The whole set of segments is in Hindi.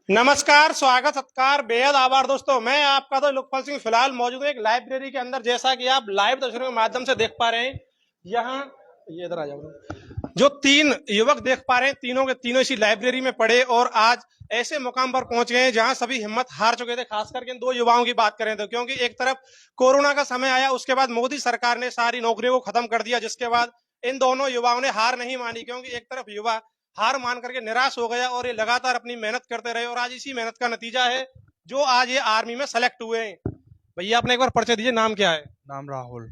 नमस्कार, स्वागत सत्कार, बेहद आभार दोस्तों। मैं आपका तो लोकपाल सिंह फिलहाल मौजूद हूँ एक लाइब्रेरी के अंदर। जैसा कि आप लाइव तस्वीरों के माध्यम से देख पा रहे हैं, यहाँ ये इधर आ जाओ। जो तीन युवक देख पा रहे हैं, तीनों के तीनों इसी लाइब्रेरी में पढ़े और आज ऐसे मुकाम पर पहुंच गए हैं जहां सभी हिम्मत हार चुके थे। खास करके इन दो युवाओं की बात करें तो, क्योंकि एक तरफ कोरोना का समय आया, उसके बाद मोदी सरकार ने सारी नौकरियों को खत्म कर दिया, जिसके बाद इन दोनों युवाओं ने हार नहीं मानी। क्योंकि एक तरफ युवा हार मान करके निराश हो गया और ये लगातार अपनी मेहनत करते रहे और आज इसी मेहनत का नतीजा है जो आज ये आर्मी में सेलेक्ट हुए हैं। भैया अपने एक बार परिचय दीजिए, नाम क्या है? नाम राहुल।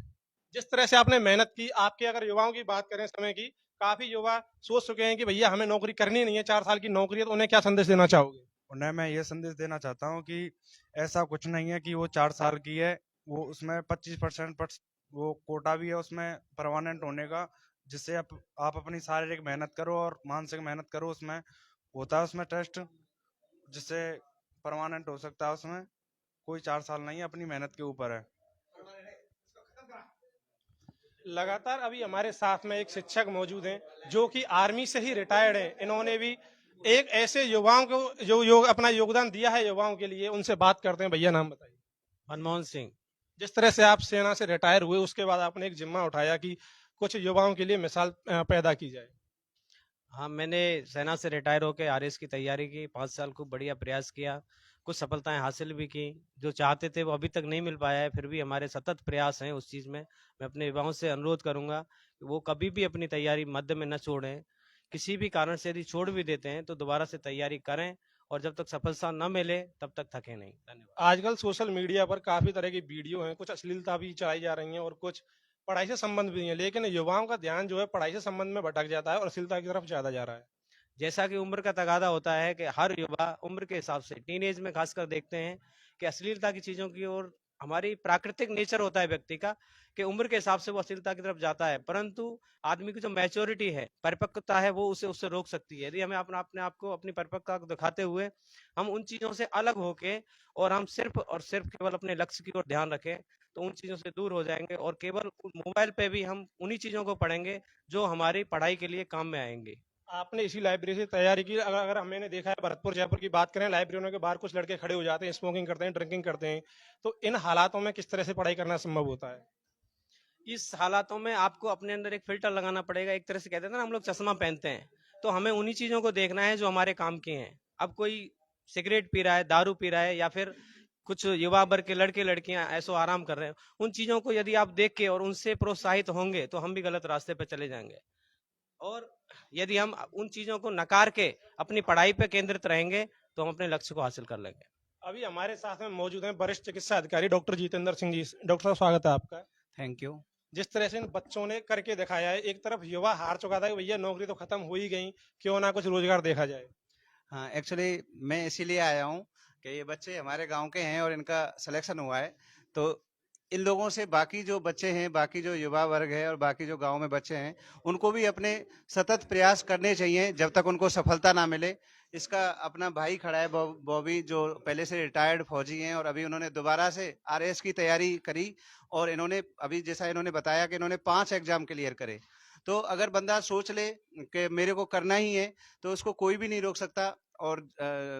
जिस तरह से आपने मेहनत की, आपके अगर युवाओं की बात करें समय की, काफी युवा सोच चुके हैं कि भैया हमें नौकरी करनी नहीं है, 4 साल की नौकरी है, तो उन्हें क्या संदेश देना चाहोगे? उन्हें मैं ये संदेश देना चाहता हूँ कि ऐसा कुछ नहीं है कि वो 4 साल की है, वो उसमें 25% वो कोटा भी है उसमें परमानेंट होने का, जिससे आप अपनी शारीरिक मेहनत करो और मानसिक मेहनत करो। उसमें होता है उसमें टेस्ट, जिससे परमानेंट हो सकता है। उसमें कोई 4 साल नहीं है, अपनी मेहनत के ऊपर है। लगातार अभी हमारे साथ में एक शिक्षक मौजूद हैं जो कि आर्मी से ही रिटायर्ड हैं। इन्होंने भी एक ऐसे युवाओं को जो अपना योगदान दिया है युवाओं के लिए, उनसे बात करते हैं। भैया नाम बताइए। मनमोहन सिंह। जिस तरह से आप सेना से रिटायर हुए, उसके बाद आपने एक जिम्मा उठाया कि कुछ युवाओं के लिए मिसाल पैदा की जाए। हाँ, मैंने सेना से रिटायर होकर आरएस की तैयारी की, 5 साल खूब बढ़िया प्रयास किया, कुछ सफलताएं हासिल भी की। जो चाहते थे वो अभी तक नहीं मिल पाया है, फिर भी हमारे सतत प्रयास हैं उस चीज़ में। मैं अपने युवाओं से अनुरोध करूंगा कि वो कभी भी अपनी तैयारी मध्य में न छोड़ें। किसी भी कारण से यदि छोड़ भी देते हैं तो दोबारा से तैयारी करें, और जब तक सफलता न मिले तब तक थके नहीं। धन्यवाद। आजकल सोशल मीडिया पर काफी तरह की वीडियो हैं, कुछ अश्लीलता भी चलाई जा रही हैं और कुछ पढ़ाई से संबंध भी है, लेकिन युवाओं का ध्यान जो है पढ़ाई से संबंध में भटक जाता है और अश्लीलता की तरफ ज्यादा जा रहा है। जैसा कि उम्र का तगादा होता है कि हर युवा उम्र के हिसाब से टीनेज में खासकर देखते हैं कि अश्लीलता की चीजों की ओर, हमारी प्राकृतिक नेचर होता है व्यक्ति का कि उम्र के हिसाब से वो अश्लीलता की तरफ जाता है, परंतु आदमी की जो मैच्योरिटी है, परिपक्वता है, वो उसे उससे रोक सकती है। यदि हमें अपने आप को अपनी परिपक्वता को दिखाते हुए हम उन चीजों से अलग होके और हम सिर्फ और सिर्फ केवल अपने लक्ष्य की ओर ध्यान रखें, तो उन चीजों से दूर हो जाएंगे और केवल मोबाइल पे भी हम उन्हीं चीजों को पढ़ेंगे जो हमारी पढ़ाई के लिए काम में आएंगे। आपने इसी लाइब्रेरी से तैयारी की। अगर अगर हमने देखा है, भरतपुर जयपुर की बात करें, लाइब्रेरियों के बाहर कुछ लड़के खड़े हो जाते हैं, स्मोकिंग करते हैं, ड्रिंकिंग करते हैं, तो इन हालातों में किस तरह से पढ़ाई करना संभव होता है? इस हालातों में आपको अपने अंदर एक फिल्टर लगाना पड़ेगा। एक तरह से कहते हैं ना, हम लोग चश्मा पहनते हैं, तो हमें उन्हीं चीजों को देखना है जो हमारे काम की हैं। अब कोई सिगरेट पी रहा है, दारू पी रहा है, या फिर कुछ युवा वर्ग के लड़के लड़कियां ऐसो आराम कर रहे हैं, उन चीजों को यदि आप देख के और उनसे प्रोत्साहित होंगे तो हम भी गलत रास्ते पर चले जाएंगे। और यदि हम उन चीजों को नकार के अपनी पढ़ाई पे केंद्रित रहेंगे तो हम अपने लक्ष्य को हासिल कर लेंगे। अभी हमारे साथ में मौजूद हैं वरिष्ठ चिकित्सा अधिकारी डॉक्टर जितेंद्र सिंह जी। डॉक्टर साहब, स्वागत है आपका। Thank you. जिस तरह से इन बच्चों ने करके दिखाया है, एक तरफ युवा हार चुका था कि भैया नौकरी तो खत्म हो ही गई, क्यों ना कुछ रोजगार देखा जाए। हाँ, एक्चुअली मैं इसीलिए आया हूँ कि ये बच्चे हमारे गांव के हैं और इनका सिलेक्शन हुआ है। तो इन लोगों से बाकी जो बच्चे हैं, बाकी जो युवा वर्ग है और बाकी जो गांव में बच्चे हैं, उनको भी अपने सतत प्रयास करने चाहिए जब तक उनको सफलता ना मिले। इसका अपना भाई खड़ा है बॉबी, जो पहले से रिटायर्ड फौजी हैं और अभी उन्होंने दोबारा से आरएएस की तैयारी करी। और इन्होंने अभी जैसा इन्होंने बताया कि इन्होंने 5 एग्जाम क्लियर करे। तो अगर बंदा सोच ले कि मेरे को करना ही है, तो उसको कोई भी नहीं रोक सकता। और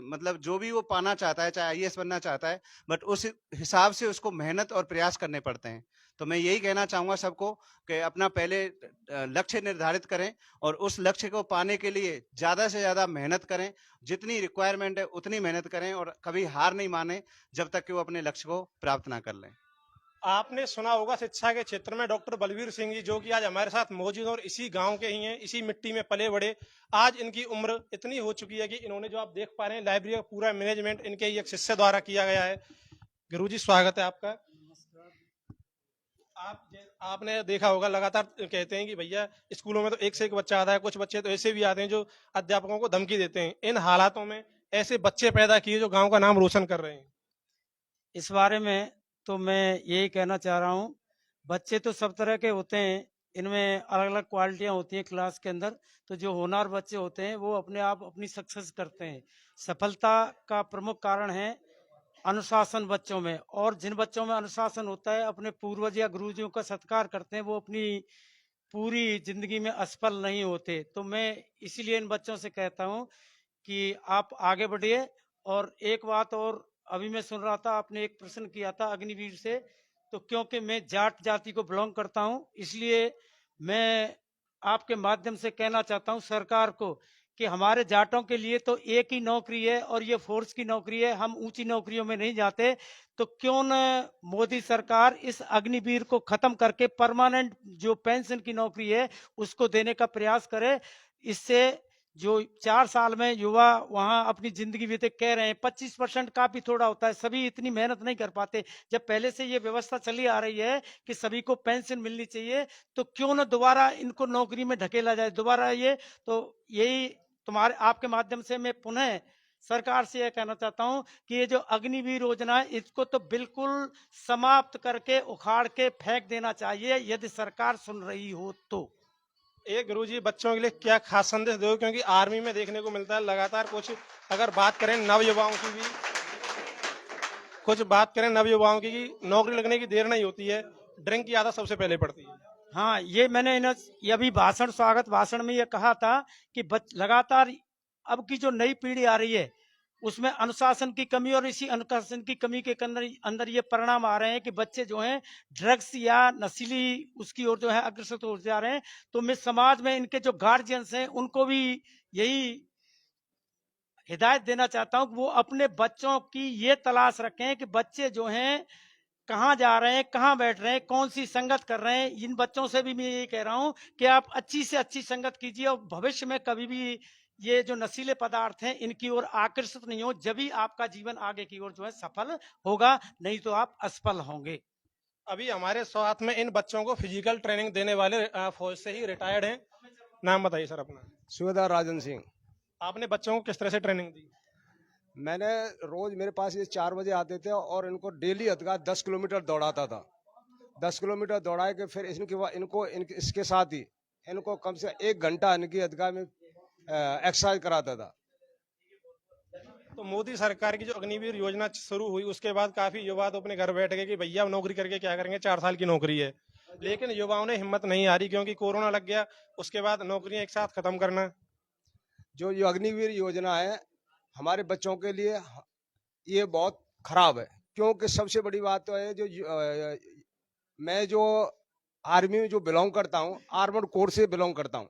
मतलब जो भी वो पाना चाहता है, चाहे आईएएस बनना चाहता है, बट उस हिसाब से उसको मेहनत और प्रयास करने पड़ते हैं। तो मैं यही कहना चाहूंगा सबको कि अपना पहले लक्ष्य निर्धारित करें और उस लक्ष्य को पाने के लिए ज्यादा से ज्यादा मेहनत करें। जितनी रिक्वायरमेंट है उतनी मेहनत करें और कभी हार नहीं माने जब तक कि वो अपने लक्ष्य को प्राप्त ना कर लें। आपने सुना होगा शिक्षा के क्षेत्र में डॉक्टर बलवीर सिंह जी, जो कि आज हमारे साथ मौजूद हैं और इसी गांव के ही हैं, इसी मिट्टी में पले बड़े। आज इनकी उम्र इतनी हो चुकी है कि इन्होंने, जो आप देख पा रहे हैं, लाइब्रेरी का पूरा मैनेजमेंट इनके ही एक शिष्य द्वारा किया गया है। गुरुजी, स्वागत है आपका। आपने देखा होगा, लगातार कहते हैं कि भैया स्कूलों में तो एक से एक बच्चा आता है, कुछ बच्चे तो ऐसे भी आते हैं जो अध्यापकों को धमकी देते हैं। इन हालातों में ऐसे बच्चे पैदा किए जो गांव का नाम रोशन कर रहे हैं। इस बारे में तो मैं यही कहना चाह रहा हूँ, बच्चे तो सब तरह के होते हैं, इनमें अलग अलग क्वालिटियाँ होती हैं क्लास के अंदर। तो जो होनहार बच्चे होते हैं वो अपने आप अपनी सक्सेस करते हैं। सफलता का प्रमुख कारण है अनुशासन बच्चों में, और जिन बच्चों में अनुशासन होता है, अपने पूर्वज या गुरुजियों का सत्कार करते हैं, वो अपनी पूरी जिंदगी में असफल नहीं होते। तो मैं इसीलिए इन बच्चों से कहता हूँ कि आप आगे बढ़िए। और एक बात और, अभी मैं सुन रहा था आपने एक प्रश्न किया था अग्निवीर से, तो क्योंकि मैं जाट जाति को बिलोंग करता हूं, इसलिए मैं आपके माध्यम से कहना चाहता हूं सरकार को कि हमारे जाटों के लिए तो एक ही नौकरी है और ये फोर्स की नौकरी है, हम ऊंची नौकरियों में नहीं जाते। तो क्यों न मोदी सरकार इस अग्निवीर को खत्म करके परमानेंट जो पेंशन की नौकरी है उसको देने का प्रयास करे। इससे जो 4 साल में युवा वहां अपनी जिंदगी बीते, कह रहे हैं 25% काफी थोड़ा होता है, सभी इतनी मेहनत नहीं कर पाते। जब पहले से ये व्यवस्था चली आ रही है कि सभी को पेंशन मिलनी चाहिए, तो क्यों न दोबारा इनको नौकरी में ढकेला जाए दोबारा। ये तो यही तुम्हारे आपके माध्यम से मैं पुनः सरकार से यह कहना चाहता हूं कि ये जो अग्निवीर योजना है इसको तो बिल्कुल समाप्त करके उखाड़ के फेंक देना चाहिए, यदि सरकार सुन रही हो तो। एक गुरुजी बच्चों के लिए क्या खास संदेश दो, क्योंकि आर्मी में देखने को मिलता है लगातार कुछ, अगर बात करें नवयुवाओं की भी, कुछ बात करें नवयुवाओं की कि नौकरी लगने की देर नहीं होती है, ड्रिंक की आदत सबसे पहले पड़ती है। हाँ, ये मैंने ये अभी भाषण, स्वागत भाषण में ये कहा था कि लगातार अब की जो नई पीढ़ी आ रही है उसमें अनुशासन की कमी, और इसी अनुशासन की कमी के अंदर अंदर ये परिणाम आ रहे हैं कि बच्चे जो हैं ड्रग्स या नशीली उसकी ओर जो है अग्रसर हो जा रहे हैं। तो मैं समाज में इनके जो गार्जियंस हैं उनको भी यही हिदायत देना चाहता हूं कि वो अपने बच्चों की ये तलाश रखें कि बच्चे जो हैं कहाँ जा रहे हैं, कहाँ बैठ रहे हैं, कौन सी संगत कर रहे हैं। इन बच्चों से भी मैं ये कह रहा हूं कि आप अच्छी से अच्छी संगत कीजिए और भविष्य में कभी भी ये जो नशीले पदार्थ हैं इनकी ओर आकर्षित नहीं हो, जब भी आपका जीवन आगे की ओर जो है सफल होगा, नहीं तो आप असफल होंगे। अभी हमारे साथ में इन बच्चों को फिजिकल ट्रेनिंग देने वाले फौज से ही रिटायर्ड हैं। नाम बताइए सर अपना। सूबेदार राजन सिंह। आपने बच्चों को किस तरह से ट्रेनिंग दी? मैंने रोज, मेरे पास ये 4 बजे आते थे और इनको डेली अदगा 10 किलोमीटर दौड़ाता था। 10 किलोमीटर दौड़ा के फिर इसके साथ ही इनको कम से 1 घंटा इनकी अदगा में एक्सरसाइज कराता था। तो मोदी सरकार की जो अग्निवीर योजना शुरू हुई उसके बाद काफी युवा तो अपने घर बैठ गए कि भैया नौकरी करके क्या करेंगे, 4 साल की नौकरी है। लेकिन युवाओं ने हिम्मत नहीं हारी, क्योंकि कोरोना लग गया, उसके बाद नौकरियां एक साथ खत्म करना। जो ये अग्निवीर योजना है हमारे बच्चों के लिए ये बहुत खराब है, क्योंकि सबसे बड़ी बात तो है मैं जो आर्मी में जो बिलोंग करता हूँ, आर्मर कोर से बिलोंग करता हूँ।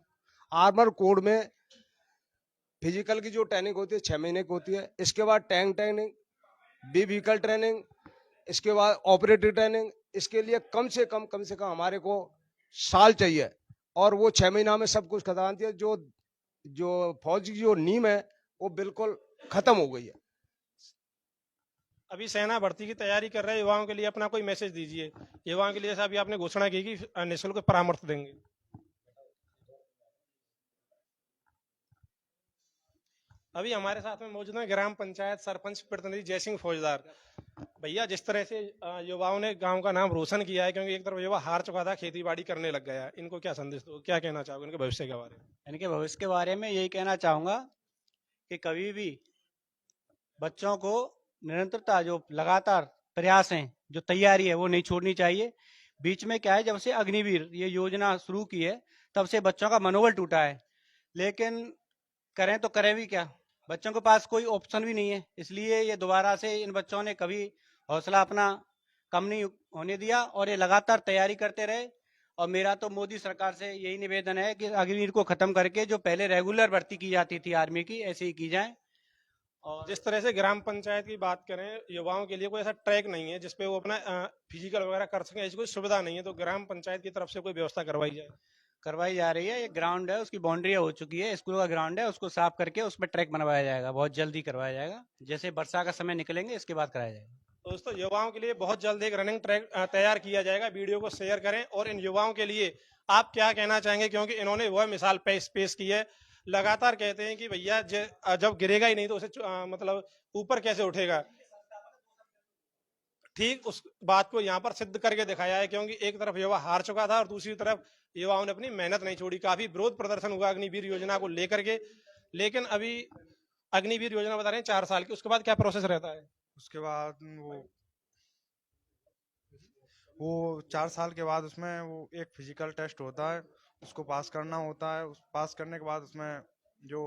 आर्मर कोर में फिजिकल की जो ट्रेनिंग होती है 6 महीने की होती है। इसके बाद tank training, B vehicle training, इसके बाद ऑपरेटिव ट्रेनिंग। इसके लिए कम से कम हमारे को साल चाहिए, और वो 6 महीना में सब कुछ खत्म होती है। जो फौज की जो नींव है वो बिल्कुल खत्म हो गई है। अभी सेना भर्ती की तैयारी कर रहे युवाओं के लिए अपना कोई मैसेज दीजिए। युवाओं के लिए अभी आपने घोषणा की कि निःशुल्क परामर्श देंगे। अभी हमारे साथ में मौजूद है ग्राम पंचायत सरपंच प्रतिनिधि जयसिंह फौजदार। भैया, जिस तरह से युवाओं ने गांव का नाम रोशन किया है, क्योंकि एक तरफ युवा हार चुका था, खेती बाड़ी करने लग गया है, इनको क्या संदेश दो, क्या कहना चाहोगे इनके भविष्य के बारे में? इनके भविष्य के बारे में यही कहना चाहूंगा कि कभी भी बच्चों को निरंतरता, जो लगातार प्रयास हैं, जो तैयारी है, वो नहीं छोड़नी चाहिए। बीच में क्या है, जब से अग्निवीर ये योजना शुरू की है तब से बच्चों का मनोबल टूटा है, लेकिन करें तो करें भी क्या, बच्चों के पास कोई ऑप्शन भी नहीं है। इसलिए ये दोबारा से इन बच्चों ने कभी हौसला अपना कम नहीं होने दिया और ये लगातार तैयारी करते रहे। और मेरा तो मोदी सरकार से यही निवेदन है कि अग्निवीर को खत्म करके जो पहले रेगुलर भर्ती की जाती थी आर्मी की, ऐसे ही की जाए। और जिस तरह से ग्राम पंचायत की बात करें, युवाओं के लिए कोई ऐसा ट्रैक नहीं है जिसपे वो अपना फिजिकल वगैरह कर सकें, ऐसी कोई सुविधा नहीं है, तो ग्राम पंचायत की तरफ से कोई व्यवस्था करवाई जाए। करवाई जा रही है। ये ग्राउंड है, उसकी बाउंड्री हो चुकी है, स्कूल का ग्राउंड है, उसको साफ करके उस पर ट्रैक बनवाया जाएगा, बहुत जल्दी करवाया जाएगा। जैसे वर्षा का समय निकलेंगे इसके बाद कराया जाएगा। दोस्तों, युवाओं के लिए बहुत जल्द एक रनिंग ट्रैक तैयार किया जाएगा। वीडियो को शेयर करें और इन युवाओं के लिए आप क्या कहना चाहेंगे, क्योंकि इन्होंने वह मिसाल पेश की है। लगातार कहते हैं कि भैया जब गिरेगा ही नहीं तो उसे मतलब ऊपर कैसे उठेगा। ठीक उस बात को यहाँ पर सिद्ध करके दिखाया है, क्योंकि एक तरफ युवा हार चुका था और दूसरी तरफ युवाओं ने अपनी मेहनत नहीं छोड़ी। काफी विरोध प्रदर्शन हुआ अग्निवीर योजना को लेकर के, लेकिन अभी अग्निवीर योजना बता रहे हैं 4 साल की, उसके बाद क्या प्रोसेस रहता है? उसके बाद वो 4 साल के बाद उसमें वो एक फिजिकल टेस्ट होता है, उसको पास करना होता है। उस पास करने के बाद उसमें जो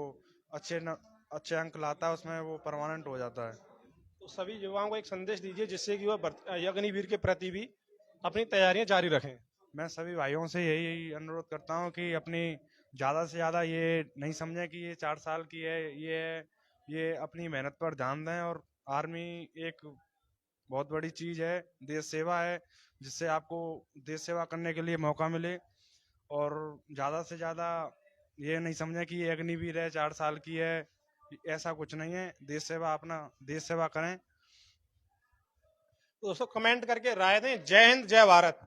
अच्छे अंक लाता है उसमें वो परमानेंट हो जाता है। तो सभी युवाओं को एक संदेश दीजिए जिससे कि वह अग्निवीर के प्रति भी अपनी तैयारियां जारी रखें। मैं सभी भाइयों से यही अनुरोध करता हूँ कि अपनी ज़्यादा से ज़्यादा ये नहीं समझें कि ये 4 साल की है, ये अपनी मेहनत पर ध्यान दें। और आर्मी एक बहुत बड़ी चीज़ है, देश सेवा है, जिससे आपको देश सेवा करने के लिए मौका मिले। और ज़्यादा से ज़्यादा ये नहीं समझें कि ये अग्निवीर है, 4 साल की है, ऐसा कुछ नहीं है। देश सेवा, अपना देश सेवा करें। तो दोस्तों कमेंट करके राय दें। जय हिंद, जय भारत।